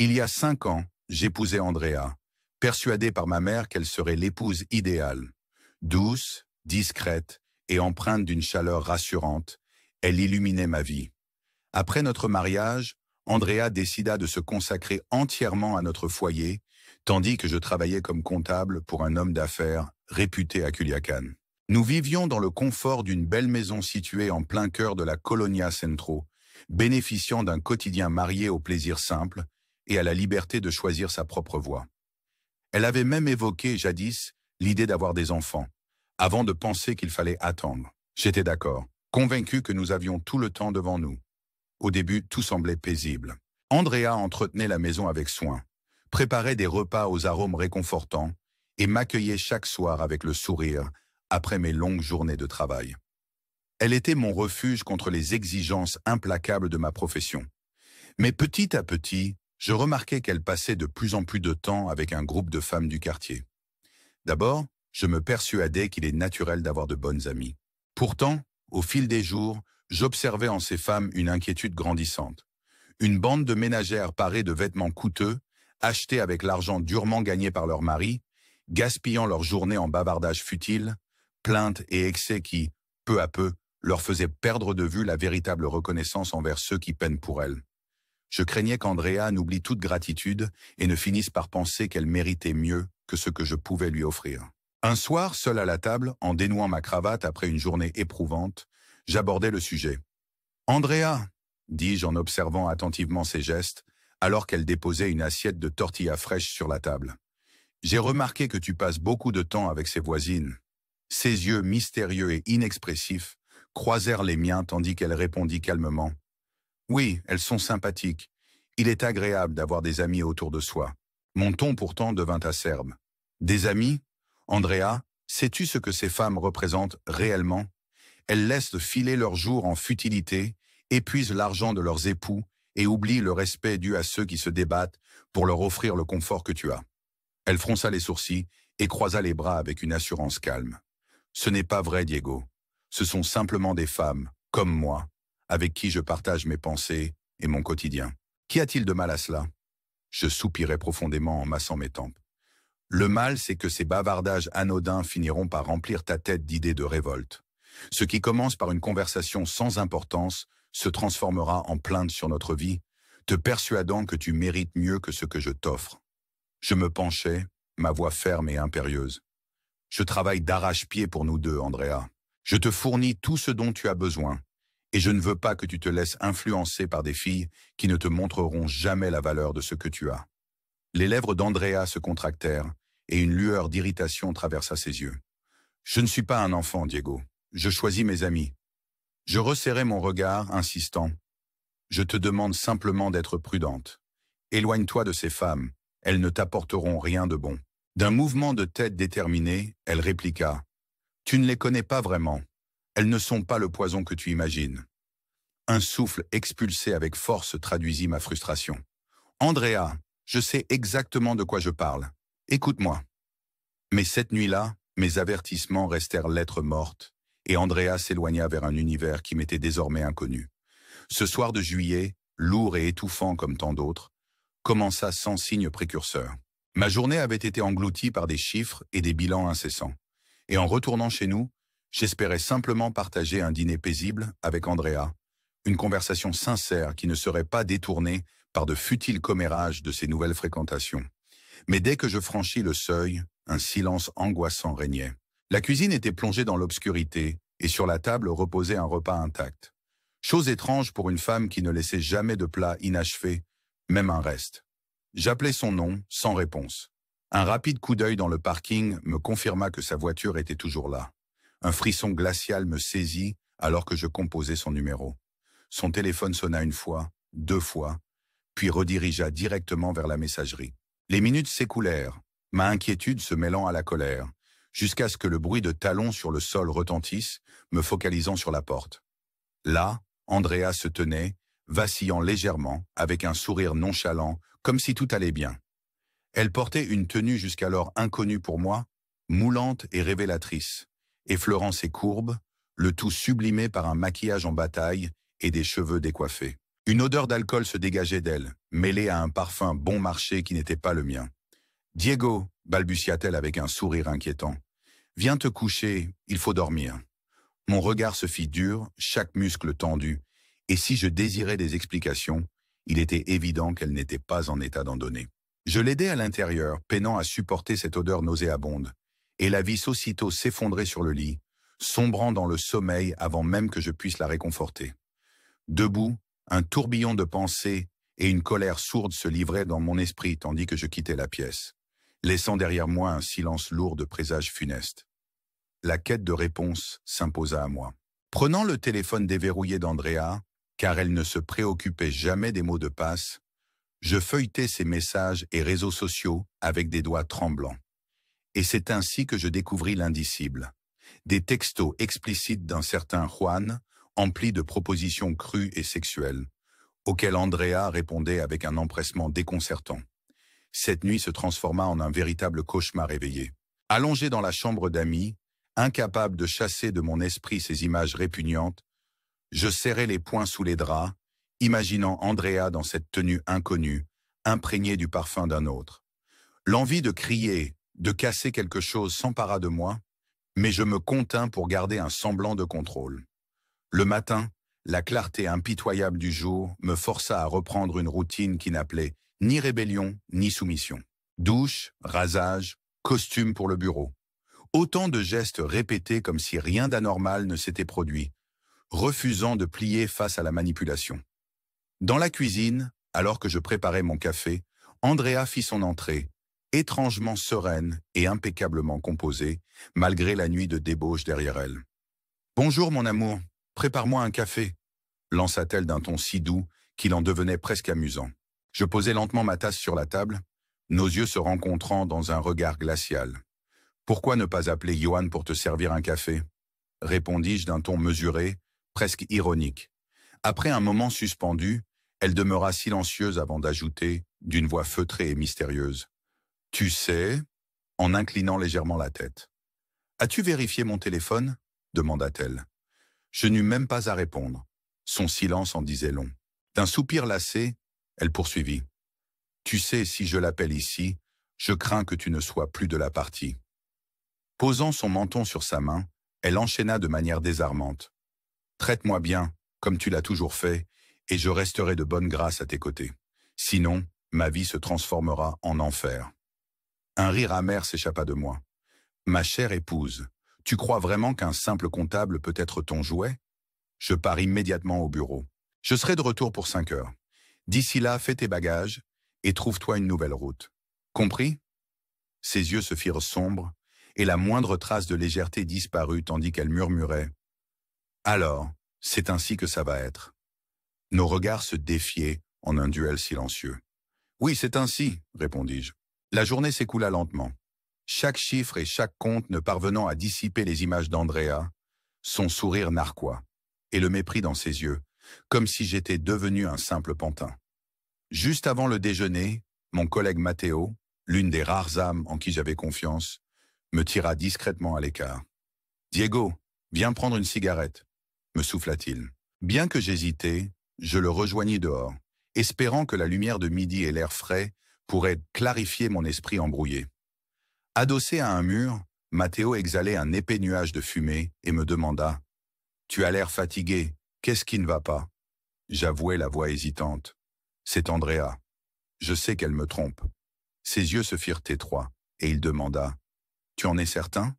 Il y a 5 ans, j'épousai Andrea, persuadé par ma mère qu'elle serait l'épouse idéale. Douce, discrète et empreinte d'une chaleur rassurante, elle illuminait ma vie. Après notre mariage, Andrea décida de se consacrer entièrement à notre foyer, tandis que je travaillais comme comptable pour un homme d'affaires réputé à Culiacán. Nous vivions dans le confort d'une belle maison située en plein cœur de la Colonia Centro, bénéficiant d'un quotidien marié au plaisir simple et à la liberté de choisir sa propre voie. Elle avait même évoqué, jadis, l'idée d'avoir des enfants, avant de penser qu'il fallait attendre. J'étais d'accord, convaincu que nous avions tout le temps devant nous. Au début, tout semblait paisible. Andrea entretenait la maison avec soin, préparait des repas aux arômes réconfortants et m'accueillait chaque soir avec le sourire après mes longues journées de travail. Elle était mon refuge contre les exigences implacables de ma profession. Mais petit à petit, je remarquais qu'elle passait de plus en plus de temps avec un groupe de femmes du quartier. D'abord, je me persuadais qu'il est naturel d'avoir de bonnes amies. Pourtant, au fil des jours, j'observais en ces femmes une inquiétude grandissante. Une bande de ménagères parées de vêtements coûteux, achetés avec l'argent durement gagné par leur mari, gaspillant leur journée en bavardages futiles, plaintes et excès qui, peu à peu, leur faisaient perdre de vue la véritable reconnaissance envers ceux qui peinent pour elles. Je craignais qu'Andrea n'oublie toute gratitude et ne finisse par penser qu'elle méritait mieux que ce que je pouvais lui offrir. Un soir, seul à la table, en dénouant ma cravate après une journée éprouvante, j'abordai le sujet. « Andrea », dis-je en observant attentivement ses gestes, alors qu'elle déposait une assiette de tortillas fraîches sur la table. « J'ai remarqué que tu passes beaucoup de temps avec ses voisines. » Ses yeux mystérieux et inexpressifs croisèrent les miens tandis qu'elle répondit calmement. « Oui, elles sont sympathiques. Il est agréable d'avoir des amis autour de soi. » Mon ton pourtant devint acerbe. « Des amis ? Andrea, sais-tu ce que ces femmes représentent réellement ? Elles laissent filer leurs jours en futilité, épuisent l'argent de leurs époux et oublient le respect dû à ceux qui se débattent pour leur offrir le confort que tu as. » Elle fronça les sourcils et croisa les bras avec une assurance calme. « Ce n'est pas vrai, Diego. Ce sont simplement des femmes, comme moi, avec qui je partage mes pensées et mon quotidien. Qu'y a-t-il de mal à cela ?» Je soupirai profondément en massant mes tempes. « Le mal, c'est que ces bavardages anodins finiront par remplir ta tête d'idées de révolte. Ce qui commence par une conversation sans importance se transformera en plainte sur notre vie, te persuadant que tu mérites mieux que ce que je t'offre. » Je me penchai, ma voix ferme et impérieuse. « Je travaille d'arrache-pied pour nous deux, Andrea. Je te fournis tout ce dont tu as besoin, et je ne veux pas que tu te laisses influencer par des filles qui ne te montreront jamais la valeur de ce que tu as. » Les lèvres d'Andrea se contractèrent, et une lueur d'irritation traversa ses yeux. « Je ne suis pas un enfant, Diego. Je choisis mes amis. » Je resserrai mon regard, insistant. « Je te demande simplement d'être prudente. Éloigne-toi de ces femmes. Elles ne t'apporteront rien de bon. » D'un mouvement de tête déterminé, elle répliqua. « Tu ne les connais pas vraiment. Elles ne sont pas le poison que tu imagines. » Un souffle expulsé avec force traduisit ma frustration. « Andrea, je sais exactement de quoi je parle. Écoute-moi. » Mais cette nuit-là, mes avertissements restèrent lettres mortes, et Andrea s'éloigna vers un univers qui m'était désormais inconnu. Ce soir de juillet, lourd et étouffant comme tant d'autres, commença sans signe précurseur. Ma journée avait été engloutie par des chiffres et des bilans incessants. Et en retournant chez nous, j'espérais simplement partager un dîner paisible avec Andrea, une conversation sincère qui ne serait pas détournée par de futiles commérages de ses nouvelles fréquentations. Mais dès que je franchis le seuil, un silence angoissant régnait. La cuisine était plongée dans l'obscurité et sur la table reposait un repas intact. Chose étrange pour une femme qui ne laissait jamais de plat inachevé, même un reste. J'appelai son nom, sans réponse. Un rapide coup d'œil dans le parking me confirma que sa voiture était toujours là. Un frisson glacial me saisit alors que je composais son numéro. Son téléphone sonna une fois, 2 fois, puis redirigea directement vers la messagerie. Les minutes s'écoulèrent, ma inquiétude se mêlant à la colère, jusqu'à ce que le bruit de talons sur le sol retentisse, me focalisant sur la porte. Là, Andrea se tenait, vacillant légèrement, avec un sourire nonchalant, comme si tout allait bien. Elle portait une tenue jusqu'alors inconnue pour moi, moulante et révélatrice, effleurant ses courbes, le tout sublimé par un maquillage en bataille et des cheveux décoiffés. Une odeur d'alcool se dégageait d'elle, mêlée à un parfum bon marché qui n'était pas le mien. « Diego » balbutia-t-elle avec un sourire inquiétant. « Viens te coucher, il faut dormir. » Mon regard se fit dur, chaque muscle tendu, et si je désirais des explications, il était évident qu'elle n'était pas en état d'en donner. Je l'aidai à l'intérieur, peinant à supporter cette odeur nauséabonde, et la vis aussitôt s'effondrer sur le lit, sombrant dans le sommeil avant même que je puisse la réconforter. Debout, un tourbillon de pensées et une colère sourde se livraient dans mon esprit tandis que je quittais la pièce, laissant derrière moi un silence lourd de présages funestes. La quête de réponse s'imposa à moi. Prenant le téléphone déverrouillé d'Andrea, car elle ne se préoccupait jamais des mots de passe, je feuilletai ses messages et réseaux sociaux avec des doigts tremblants. Et c'est ainsi que je découvris l'indicible. Des textos explicites d'un certain Juan, emplis de propositions crues et sexuelles, auxquelles Andrea répondait avec un empressement déconcertant. Cette nuit se transforma en un véritable cauchemar éveillé. Allongé dans la chambre d'amis, incapable de chasser de mon esprit ces images répugnantes, je serrai les poings sous les draps, imaginant Andrea dans cette tenue inconnue, imprégnée du parfum d'un autre. L'envie de crier, de casser quelque chose s'empara de moi, mais je me contins pour garder un semblant de contrôle. Le matin, la clarté impitoyable du jour me força à reprendre une routine qui n'appelait ni rébellion ni soumission. Douche, rasage, costume pour le bureau. Autant de gestes répétés comme si rien d'anormal ne s'était produit, refusant de plier face à la manipulation. Dans la cuisine, alors que je préparais mon café, Andrea fit son entrée, étrangement sereine et impeccablement composée, malgré la nuit de débauche derrière elle. « Bonjour mon amour, prépare-moi un café », lança-t-elle d'un ton si doux qu'il en devenait presque amusant. Je posai lentement ma tasse sur la table, nos yeux se rencontrant dans un regard glacial. « Pourquoi ne pas appeler Johan pour te servir un café ?» répondis-je d'un ton mesuré, presque ironique. Après un moment suspendu, elle demeura silencieuse avant d'ajouter, d'une voix feutrée et mystérieuse. « Tu sais ?» en inclinant légèrement la tête. « As-tu vérifié mon téléphone ?» demanda-t-elle. Je n'eus même pas à répondre. Son silence en disait long. D'un soupir lassé, elle poursuivit. « Tu sais, si je l'appelle ici, je crains que tu ne sois plus de la partie. » Posant son menton sur sa main, elle enchaîna de manière désarmante. « Traite-moi bien, comme tu l'as toujours fait, et je resterai de bonne grâce à tes côtés. Sinon, ma vie se transformera en enfer. » Un rire amer s'échappa de moi. « Ma chère épouse, tu crois vraiment qu'un simple comptable peut être ton jouet ?» Je pars immédiatement au bureau. Je serai de retour pour 5 heures. D'ici là, fais tes bagages et trouve-toi une nouvelle route. Compris ? Ses yeux se firent sombres et la moindre trace de légèreté disparut tandis qu'elle murmurait. « Alors, c'est ainsi que ça va être. » Nos regards se défiaient en un duel silencieux. « Oui, c'est ainsi, » répondis-je. La journée s'écoula lentement. Chaque chiffre et chaque compte ne parvenant à dissiper les images d'Andrea, son sourire narquois, et le mépris dans ses yeux, comme si j'étais devenu un simple pantin. Juste avant le déjeuner, mon collègue Matteo, l'une des rares âmes en qui j'avais confiance, me tira discrètement à l'écart. « Diego, viens prendre une cigarette », me souffla-t-il. Bien que j'hésitais, je le rejoignis dehors, espérant que la lumière de midi et l'air frais pourraient clarifier mon esprit embrouillé. Adossé à un mur, Matteo exhalait un épais nuage de fumée et me demanda « Tu as l'air fatigué, qu'est-ce qui ne va pas ?» J'avouai la voix hésitante. « C'est Andrea. Je sais qu'elle me trompe. » Ses yeux se firent étroits et il demanda « Tu en es certain ?»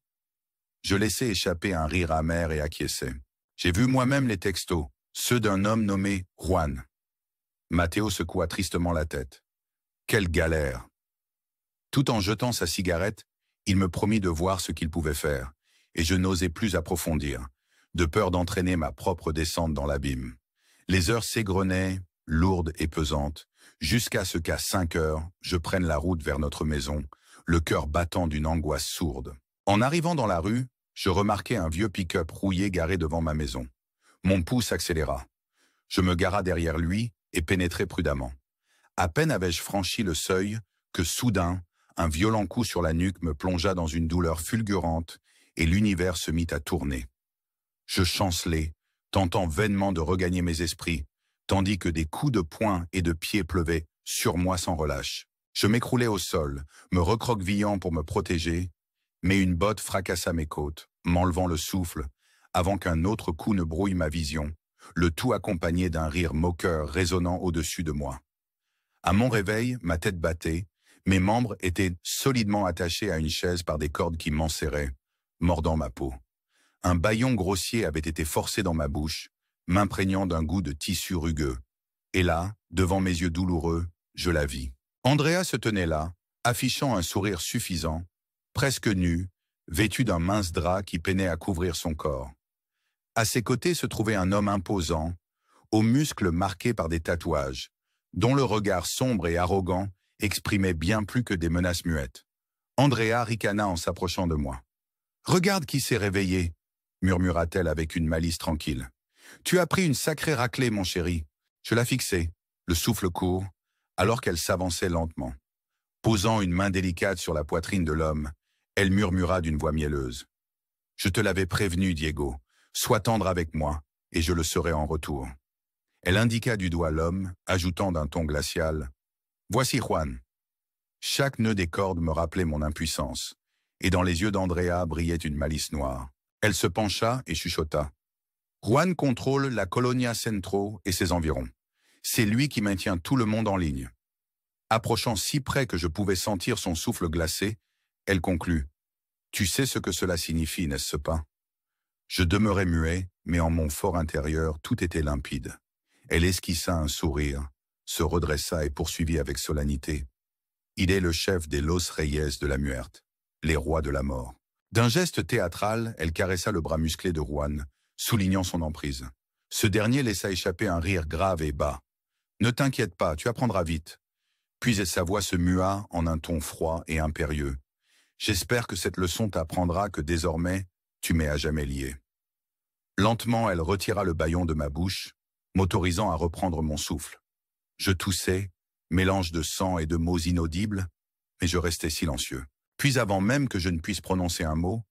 Je laissai échapper un rire amer et acquiesçai. J'ai vu moi-même les textos, ceux d'un homme nommé Juan. Matteo secoua tristement la tête. Quelle galère! Tout en jetant sa cigarette, il me promit de voir ce qu'il pouvait faire, et je n'osais plus approfondir, de peur d'entraîner ma propre descente dans l'abîme. Les heures s'égrenaient, lourdes et pesantes, jusqu'à ce qu'à 5 heures, je prenne la route vers notre maison, le cœur battant d'une angoisse sourde. En arrivant dans la rue, je remarquai un vieux pick-up rouillé garé devant ma maison. Mon pouls s'accéléra. Je me gara derrière lui et pénétrai prudemment. À peine avais-je franchi le seuil que soudain, un violent coup sur la nuque me plongea dans une douleur fulgurante et l'univers se mit à tourner. Je chancelai, tentant vainement de regagner mes esprits, tandis que des coups de poing et de pied pleuvaient sur moi sans relâche. Je m'écroulais au sol, me recroquevillant pour me protéger, mais une botte fracassa mes côtes, m'enlevant le souffle, avant qu'un autre coup ne brouille ma vision, le tout accompagné d'un rire moqueur résonnant au-dessus de moi. À mon réveil, ma tête battait, mes membres étaient solidement attachés à une chaise par des cordes qui m'enserraient, mordant ma peau. Un bâillon grossier avait été forcé dans ma bouche, m'imprégnant d'un goût de tissu rugueux. Et là, devant mes yeux douloureux, je la vis. Andrea se tenait là, affichant un sourire suffisant, presque nue, vêtue d'un mince drap qui peinait à couvrir son corps. À ses côtés se trouvait un homme imposant, aux muscles marqués par des tatouages, dont le regard sombre et arrogant exprimait bien plus que des menaces muettes. Andrea ricana en s'approchant de moi. « Regarde qui s'est réveillé !» murmura-t-elle avec une malice tranquille. « Tu as pris une sacrée raclée, mon chéri. » Je la fixai, le souffle court, alors qu'elle s'avançait lentement. Posant une main délicate sur la poitrine de l'homme, elle murmura d'une voix mielleuse. « Je te l'avais prévenu, Diego. Sois tendre avec moi, et je le serai en retour. » Elle indiqua du doigt l'homme, ajoutant d'un ton glacial. « Voici Juan. » Chaque nœud des cordes me rappelait mon impuissance, et dans les yeux d'Andrea brillait une malice noire. Elle se pencha et chuchota. « Juan contrôle la Colonia Centro et ses environs. C'est lui qui maintient tout le monde en ligne. » Approchant si près que je pouvais sentir son souffle glacé, elle conclut. « Tu sais ce que cela signifie, n'est-ce pas ?» Je demeurais muet, mais en mon fort intérieur, tout était limpide. Elle esquissa un sourire, se redressa et poursuivit avec solennité. « Il est le chef des Los Reyes de la Muerte, les rois de la mort. » D'un geste théâtral, elle caressa le bras musclé de Juan, soulignant son emprise. Ce dernier laissa échapper un rire grave et bas. « Ne t'inquiète pas, tu apprendras vite. » Puis sa voix se mua en un ton froid et impérieux. « J'espère que cette leçon t'apprendra que désormais, tu m'es à jamais lié. » Lentement, elle retira le bâillon de ma bouche, m'autorisant à reprendre mon souffle. Je toussais, mélange de sang et de mots inaudibles, mais je restais silencieux. Puis avant même que je ne puisse prononcer un mot,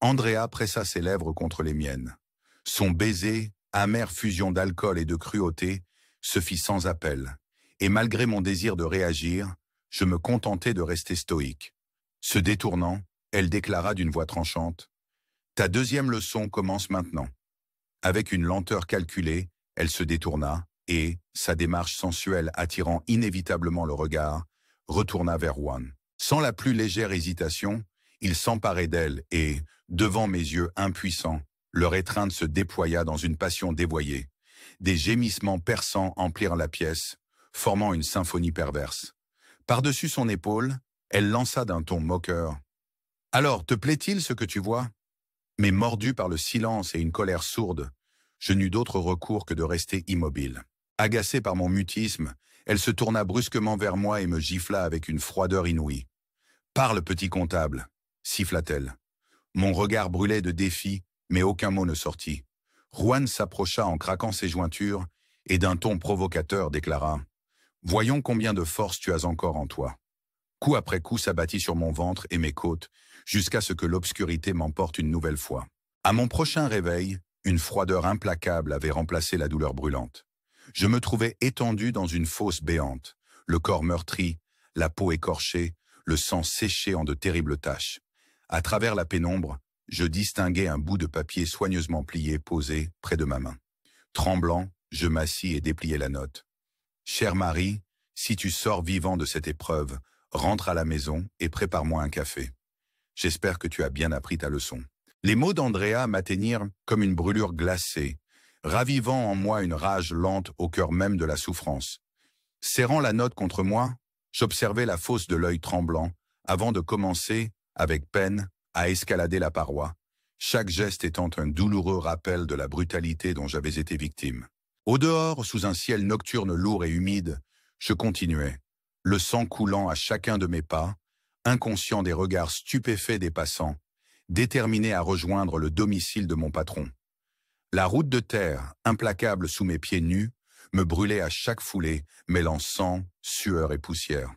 Andrea pressa ses lèvres contre les miennes. Son baiser, amère fusion d'alcool et de cruauté, se fit sans appel, et malgré mon désir de réagir, je me contentai de rester stoïque. Se détournant, elle déclara d'une voix tranchante « Ta deuxième leçon commence maintenant. » Avec une lenteur calculée, elle se détourna et, sa démarche sensuelle attirant inévitablement le regard, retourna vers Juan. Sans la plus légère hésitation, il s'emparait d'elle et, devant mes yeux impuissants, leur étreinte se déploya dans une passion dévoyée. Des gémissements perçants emplirent la pièce, formant une symphonie perverse. Par-dessus son épaule, elle lança d'un ton moqueur. « Alors, te plaît-il ce que tu vois ?» Mais mordu par le silence et une colère sourde, je n'eus d'autre recours que de rester immobile. Agacée par mon mutisme, elle se tourna brusquement vers moi et me gifla avec une froideur inouïe. « Parle, petit comptable !» siffla-t-elle. Mon regard brûlait de défi, mais aucun mot ne sortit. Juan s'approcha en craquant ses jointures et d'un ton provocateur déclara « Voyons combien de force tu as encore en toi. » Coup après coup s'abattit sur mon ventre et mes côtes, jusqu'à ce que l'obscurité m'emporte une nouvelle fois. À mon prochain réveil, une froideur implacable avait remplacé la douleur brûlante. Je me trouvais étendu dans une fosse béante, le corps meurtri, la peau écorchée, le sang séché en de terribles taches. À travers la pénombre, je distinguais un bout de papier soigneusement plié posé près de ma main. Tremblant, je m'assis et dépliai la note. « Cher Marie, si tu sors vivant de cette épreuve, rentre à la maison et prépare-moi un café. J'espère que tu as bien appris ta leçon. » Les mots d'Andrea m'atteignirent comme une brûlure glacée, ravivant en moi une rage lente au cœur même de la souffrance. Serrant la note contre moi, j'observais la fosse de l'œil tremblant, avant de commencer, avec peine, à escalader la paroi, chaque geste étant un douloureux rappel de la brutalité dont j'avais été victime. Au dehors, sous un ciel nocturne lourd et humide, je continuais, le sang coulant à chacun de mes pas, inconscient des regards stupéfaits des passants, déterminé à rejoindre le domicile de mon patron. La route de terre, implacable sous mes pieds nus, me brûlait à chaque foulée, mêlant sang, sueur et poussière.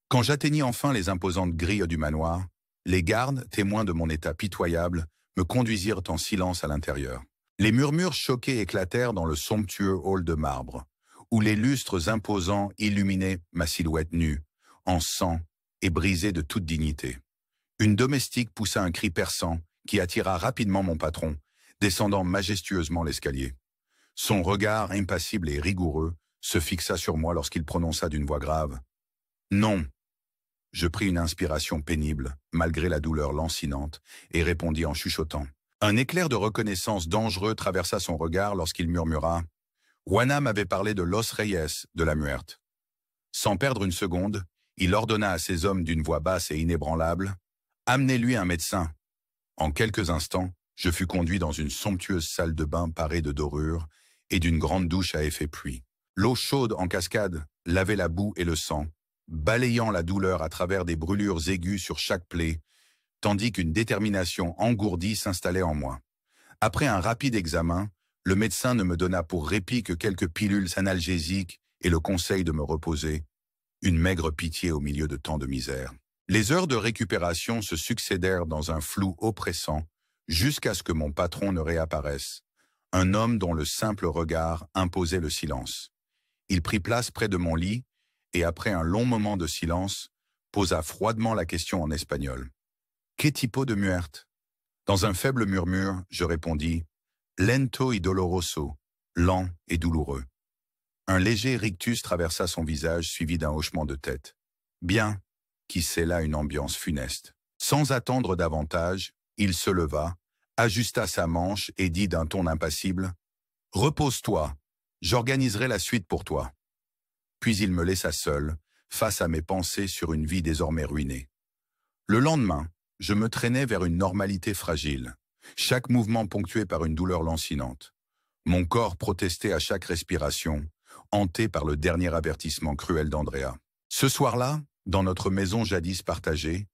Quand j'atteignis enfin les imposantes grilles du manoir, les gardes, témoins de mon état pitoyable, me conduisirent en silence à l'intérieur. Les murmures choqués éclatèrent dans le somptueux hall de marbre, où les lustres imposants illuminaient ma silhouette nue, en sang et brisée de toute dignité. Une domestique poussa un cri perçant qui attira rapidement mon patron, descendant majestueusement l'escalier. Son regard impassible et rigoureux se fixa sur moi lorsqu'il prononça d'une voix grave. « Non !» Je pris une inspiration pénible, malgré la douleur lancinante, et répondis en chuchotant. Un éclair de reconnaissance dangereux traversa son regard lorsqu'il murmura « Juana m'avait parlé de Los Reyes, de la Muerte. » Sans perdre une seconde, il ordonna à ses hommes d'une voix basse et inébranlable « Amenez-lui un médecin !» En quelques instants, je fus conduit dans une somptueuse salle de bain parée de dorures et d'une grande douche à effet pluie. L'eau chaude en cascade lavait la boue et le sang, balayant la douleur à travers des brûlures aiguës sur chaque plaie, tandis qu'une détermination engourdie s'installait en moi. Après un rapide examen, le médecin ne me donna pour répit que quelques pilules analgésiques et le conseil de me reposer, une maigre pitié au milieu de tant de misère. Les heures de récupération se succédèrent dans un flou oppressant, jusqu'à ce que mon patron ne réapparaisse, un homme dont le simple regard imposait le silence. Il prit place près de mon lit et, après un long moment de silence, posa froidement la question en espagnol. « ¿Qué tipo de muerte ?» Dans un faible murmure, je répondis « Lento y doloroso », lent et douloureux. Un léger rictus traversa son visage suivi d'un hochement de tête. « Bien », qui scella une ambiance funeste. Sans attendre davantage, il se leva, ajusta sa manche et dit d'un ton impassible « Repose-toi, j'organiserai la suite pour toi. » Puis il me laissa seul, face à mes pensées sur une vie désormais ruinée. Le lendemain, je me traînais vers une normalité fragile, chaque mouvement ponctué par une douleur lancinante. Mon corps protestait à chaque respiration, hanté par le dernier avertissement cruel d'Andrea. Ce soir-là, dans notre maison jadis partagée,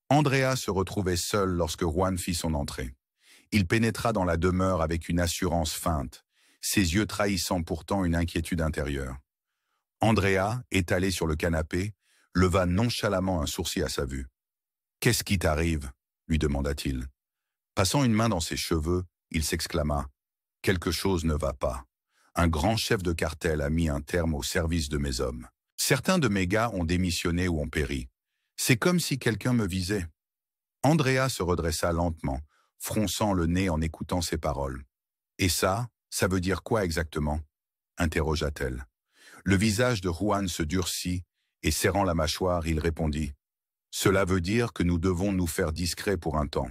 Andrea se retrouvait seul lorsque Juan fit son entrée. Il pénétra dans la demeure avec une assurance feinte, ses yeux trahissant pourtant une inquiétude intérieure. Andrea, étalée sur le canapé, leva nonchalamment un sourcil à sa vue. « Qu'est-ce qui t'arrive » lui demanda-t-il. Passant une main dans ses cheveux, il s'exclama « Quelque chose ne va pas. Un grand chef de cartel a mis un terme au service de mes hommes. Certains de mes gars ont démissionné ou ont péri. C'est comme si quelqu'un me visait. » Andrea se redressa lentement, fronçant le nez en écoutant ses paroles. « Et ça veut dire quoi exactement ?» interrogea-t-elle. Le visage de Juan se durcit et, serrant la mâchoire, il répondit « Cela veut dire que nous devons nous faire discrets pour un temps. »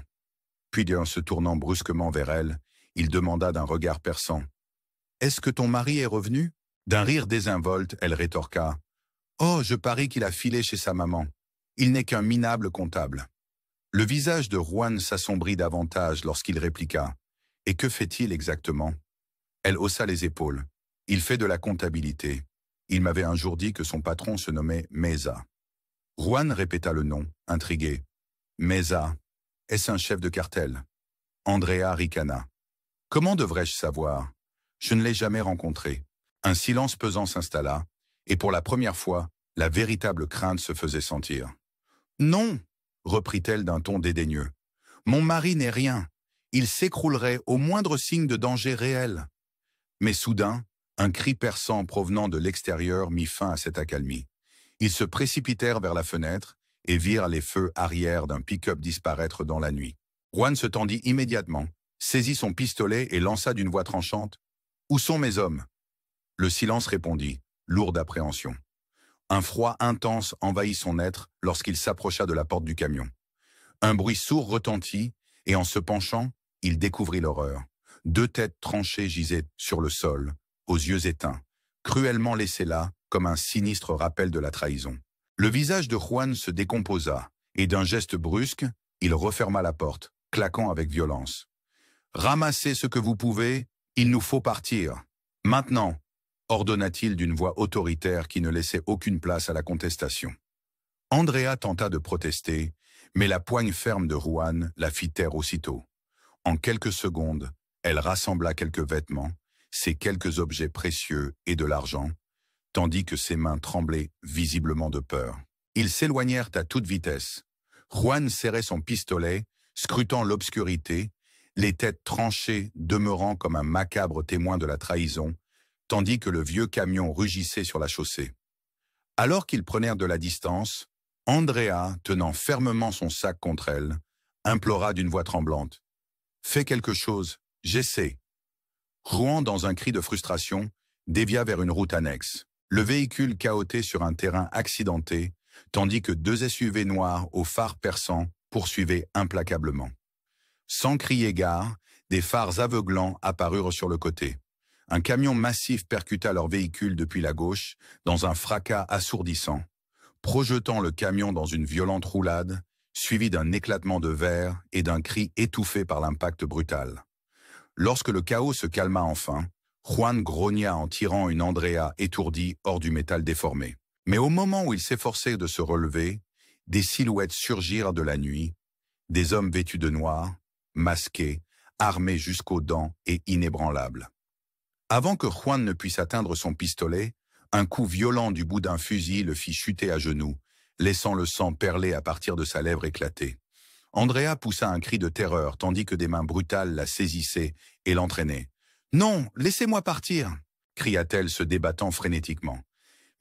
Puis, en se tournant brusquement vers elle, il demanda d'un regard perçant « Est-ce que ton mari est revenu ?» D'un rire désinvolte, elle rétorqua « Oh, je parie qu'il a filé chez sa maman. Il n'est qu'un minable comptable. » Le visage de Juan s'assombrit davantage lorsqu'il répliqua « Et que fait-il exactement ?» Elle haussa les épaules. « Il fait de la comptabilité. Il m'avait un jour dit que son patron se nommait Meza. » Juan répéta le nom, intrigué. « Meza, est-ce un chef de cartel ?» Andrea ricana. « Comment devrais-je savoir? Je ne l'ai jamais rencontré. » Un silence pesant s'installa, et pour la première fois, la véritable crainte se faisait sentir. « Non !» reprit-elle d'un ton dédaigneux. « Mon mari n'est rien. Il s'écroulerait au moindre signe de danger réel. » Mais soudain, un cri perçant provenant de l'extérieur mit fin à cette accalmie. Ils se précipitèrent vers la fenêtre et virent les feux arrière d'un pick-up disparaître dans la nuit. Juan se tendit immédiatement, saisit son pistolet et lança d'une voix tranchante « Où sont mes hommes ?» Le silence répondit, lourd d'appréhension. Un froid intense envahit son être lorsqu'il s'approcha de la porte du camion. Un bruit sourd retentit et en se penchant, il découvrit l'horreur. 2 têtes tranchées gisaient sur le sol, aux yeux éteints, cruellement laissés là comme un sinistre rappel de la trahison. Le visage de Juan se décomposa et d'un geste brusque, il referma la porte, claquant avec violence. « Ramassez ce que vous pouvez, il nous faut partir. Maintenant !» ordonna-t-il d'une voix autoritaire qui ne laissait aucune place à la contestation. Andrea tenta de protester, mais la poigne ferme de Juan la fit taire aussitôt. En quelques secondes, elle rassembla quelques vêtements, ses quelques objets précieux et de l'argent, tandis que ses mains tremblaient visiblement de peur. Ils s'éloignèrent à toute vitesse. Juan serrait son pistolet, scrutant l'obscurité, les têtes tranchées demeurant comme un macabre témoin de la trahison, tandis que le vieux camion rugissait sur la chaussée. Alors qu'ils prenèrent de la distance, Andrea, tenant fermement son sac contre elle, implora d'une voix tremblante. « Fais quelque chose, j'essaie. » Juan, dans un cri de frustration, dévia vers une route annexe. Le véhicule cahotait sur un terrain accidenté, tandis que 2 SUV noirs aux phares perçants poursuivaient implacablement. Sans crier gare, des phares aveuglants apparurent sur le côté. Un camion massif percuta leur véhicule depuis la gauche, dans un fracas assourdissant, projetant le camion dans une violente roulade, suivi d'un éclatement de verre et d'un cri étouffé par l'impact brutal. Lorsque le chaos se calma enfin, Juan grogna en tirant une Andrea étourdie hors du métal déformé. Mais au moment où il s'efforçait de se relever, des silhouettes surgirent de la nuit, des hommes vêtus de noir, masqués, armés jusqu'aux dents et inébranlables. Avant que Juan ne puisse atteindre son pistolet, un coup violent du bout d'un fusil le fit chuter à genoux, laissant le sang perler à partir de sa lèvre éclatée. Andrea poussa un cri de terreur tandis que des mains brutales la saisissaient et l'entraînaient. « Non, laissez-moi partir !» cria-t-elle se débattant frénétiquement.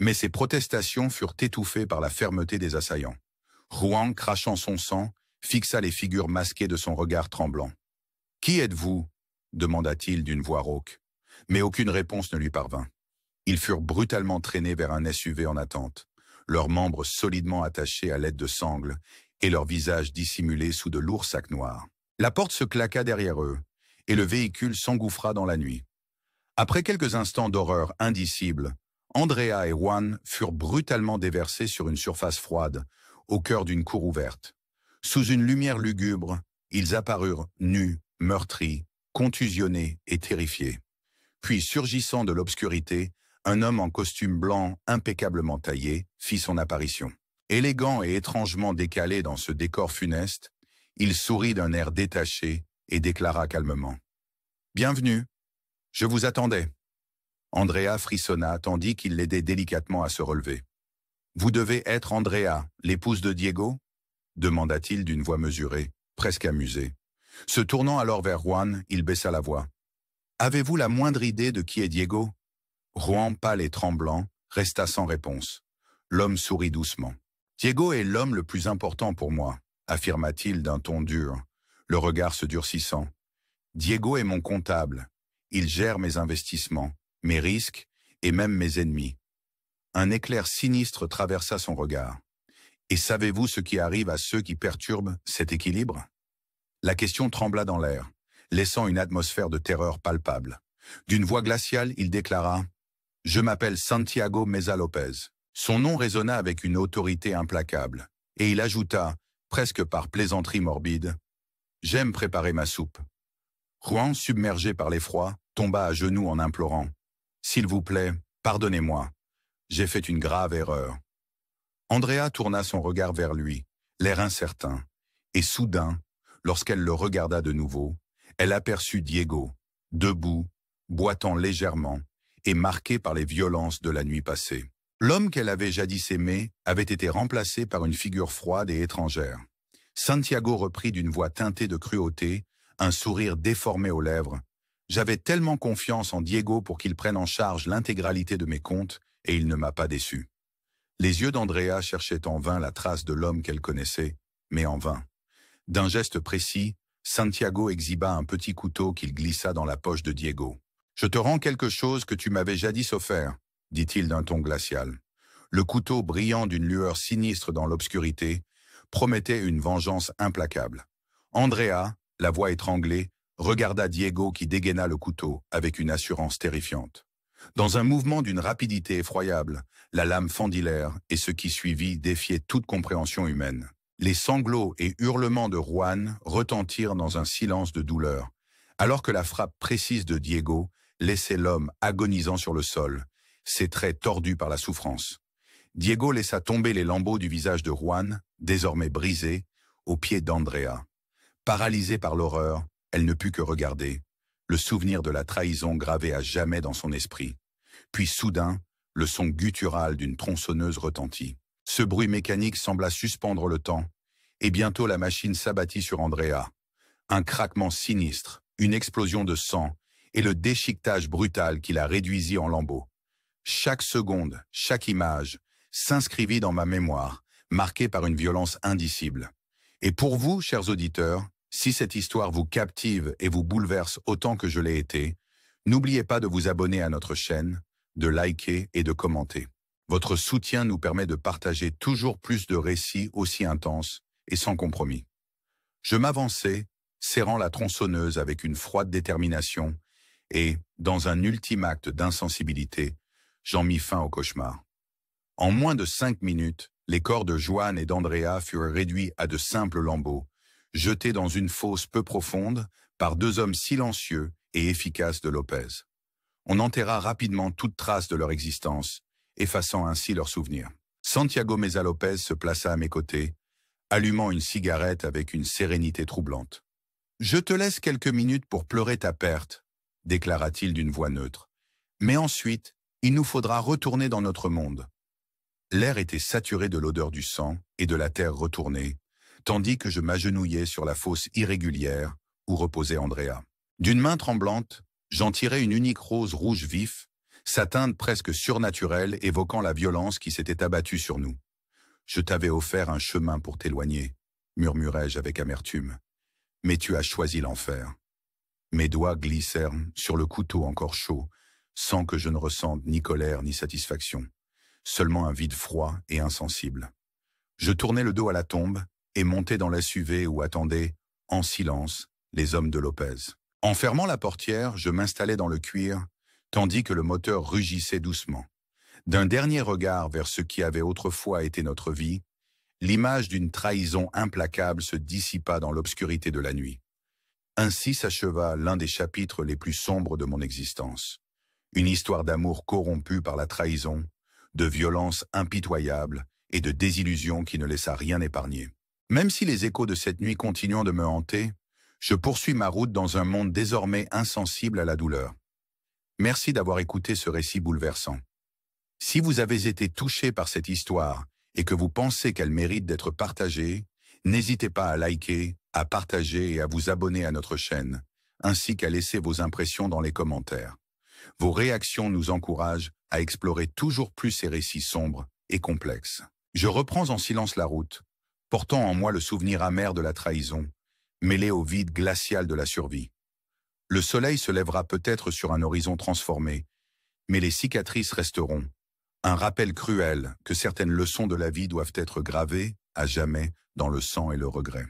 Mais ses protestations furent étouffées par la fermeté des assaillants. Juan, crachant son sang, fixa les figures masquées de son regard tremblant. « Qui êtes-vous » demanda-t-il d'une voix rauque. Mais aucune réponse ne lui parvint. Ils furent brutalement traînés vers un SUV en attente, leurs membres solidement attachés à l'aide de sangles et leurs visages dissimulés sous de lourds sacs noirs. La porte se claqua derrière eux, et le véhicule s'engouffra dans la nuit. Après quelques instants d'horreur indicible, Andrea et Juan furent brutalement déversés sur une surface froide, au cœur d'une cour ouverte. Sous une lumière lugubre, ils apparurent nus, meurtris, contusionnés et terrifiés. Puis, surgissant de l'obscurité, un homme en costume blanc impeccablement taillé fit son apparition. Élégant et étrangement décalé dans ce décor funeste, il sourit d'un air détaché et déclara calmement. « Bienvenue, je vous attendais. » Andrea frissonna tandis qu'il l'aidait délicatement à se relever. « Vous devez être Andrea, l'épouse de Diego ?» demanda-t-il d'une voix mesurée, presque amusée. Se tournant alors vers Juan, il baissa la voix. « Avez-vous la moindre idée de qui est Diego ?» Juan, pâle et tremblant, resta sans réponse. L'homme sourit doucement. « Diego est l'homme le plus important pour moi, » affirma-t-il d'un ton dur, le regard se durcissant. « Diego est mon comptable. Il gère mes investissements, mes risques et même mes ennemis. » Un éclair sinistre traversa son regard. « Et savez-vous ce qui arrive à ceux qui perturbent cet équilibre ?» La question trembla dans l'air, laissant une atmosphère de terreur palpable. D'une voix glaciale, il déclara « Je m'appelle Santiago Meza Lopez. » Son nom résonna avec une autorité implacable, et il ajouta, presque par plaisanterie morbide, « J'aime préparer ma soupe. » Juan, submergé par l'effroi, tomba à genoux en implorant « S'il vous plaît, pardonnez-moi. J'ai fait une grave erreur. » Andrea tourna son regard vers lui, l'air incertain, et soudain, lorsqu'elle le regarda de nouveau, elle aperçut Diego, debout, boitant légèrement, et marqué par les violences de la nuit passée. L'homme qu'elle avait jadis aimé avait été remplacé par une figure froide et étrangère. Santiago reprit d'une voix teintée de cruauté, un sourire déformé aux lèvres. « J'avais tellement confiance en Diego pour qu'il prenne en charge l'intégralité de mes comptes, et il ne m'a pas déçu. » Les yeux d'Andrea cherchaient en vain la trace de l'homme qu'elle connaissait, mais en vain. D'un geste précis, Santiago exhiba un petit couteau qu'il glissa dans la poche de Diego. « Je te rends quelque chose que tu m'avais jadis offert, » dit-il d'un ton glacial. Le couteau, brillant d'une lueur sinistre dans l'obscurité, promettait une vengeance implacable. Andrea, la voix étranglée, regarda Diego qui dégaina le couteau avec une assurance terrifiante. Dans un mouvement d'une rapidité effroyable, la lame fendit l'air et ce qui suivit défiait toute compréhension humaine. Les sanglots et hurlements de Juan retentirent dans un silence de douleur, alors que la frappe précise de Diego laissait l'homme agonisant sur le sol, ses traits tordus par la souffrance. Diego laissa tomber les lambeaux du visage de Juan, désormais brisé, aux pieds d'Andrea. Paralysée par l'horreur, elle ne put que regarder, le souvenir de la trahison gravé à jamais dans son esprit. Puis soudain, le son guttural d'une tronçonneuse retentit. Ce bruit mécanique sembla suspendre le temps, et bientôt la machine s'abattit sur Andrea. Un craquement sinistre, une explosion de sang, et le déchiquetage brutal qui la réduisit en lambeaux. Chaque seconde, chaque image, s'inscrivit dans ma mémoire, marquée par une violence indicible. Et pour vous, chers auditeurs, si cette histoire vous captive et vous bouleverse autant que je l'ai été, n'oubliez pas de vous abonner à notre chaîne, de liker et de commenter. Votre soutien nous permet de partager toujours plus de récits aussi intenses et sans compromis. Je m'avançai, serrant la tronçonneuse avec une froide détermination, et, dans un ultime acte d'insensibilité, j'en mis fin au cauchemar. En moins de 5 minutes, les corps de Joan et d'Andrea furent réduits à de simples lambeaux, jetés dans une fosse peu profonde par 2 hommes silencieux et efficaces de Lopez. On enterra rapidement toute trace de leur existence, effaçant ainsi leurs souvenirs. Santiago Meza Lopez se plaça à mes côtés, allumant une cigarette avec une sérénité troublante. « Je te laisse quelques minutes pour pleurer ta perte », déclara-t-il d'une voix neutre. « Mais ensuite, il nous faudra retourner dans notre monde. » L'air était saturé de l'odeur du sang et de la terre retournée, tandis que je m'agenouillais sur la fosse irrégulière où reposait Andrea. D'une main tremblante, j'en tirai une unique rose rouge vif, sa teinte presque surnaturelle évoquant la violence qui s'était abattue sur nous. « Je t'avais offert un chemin pour t'éloigner, » murmurai-je avec amertume. « Mais tu as choisi l'enfer. » Mes doigts glissèrent sur le couteau encore chaud, sans que je ne ressente ni colère ni satisfaction, seulement un vide froid et insensible. Je tournai le dos à la tombe et montai dans la SUV où attendaient, en silence, les hommes de Lopez. En fermant la portière, je m'installai dans le cuir, tandis que le moteur rugissait doucement. D'un dernier regard vers ce qui avait autrefois été notre vie, l'image d'une trahison implacable se dissipa dans l'obscurité de la nuit. Ainsi s'acheva l'un des chapitres les plus sombres de mon existence. Une histoire d'amour corrompue par la trahison, de violence impitoyable et de désillusion qui ne laissa rien épargner. Même si les échos de cette nuit continuent de me hanter, je poursuis ma route dans un monde désormais insensible à la douleur. Merci d'avoir écouté ce récit bouleversant. Si vous avez été touché par cette histoire et que vous pensez qu'elle mérite d'être partagée, n'hésitez pas à liker, à partager et à vous abonner à notre chaîne, ainsi qu'à laisser vos impressions dans les commentaires. Vos réactions nous encouragent à explorer toujours plus ces récits sombres et complexes. Je reprends en silence la route, portant en moi le souvenir amer de la trahison, mêlé au vide glacial de la survie. Le soleil se lèvera peut-être sur un horizon transformé, mais les cicatrices resteront, un rappel cruel que certaines leçons de la vie doivent être gravées à jamais dans le sang et le regret.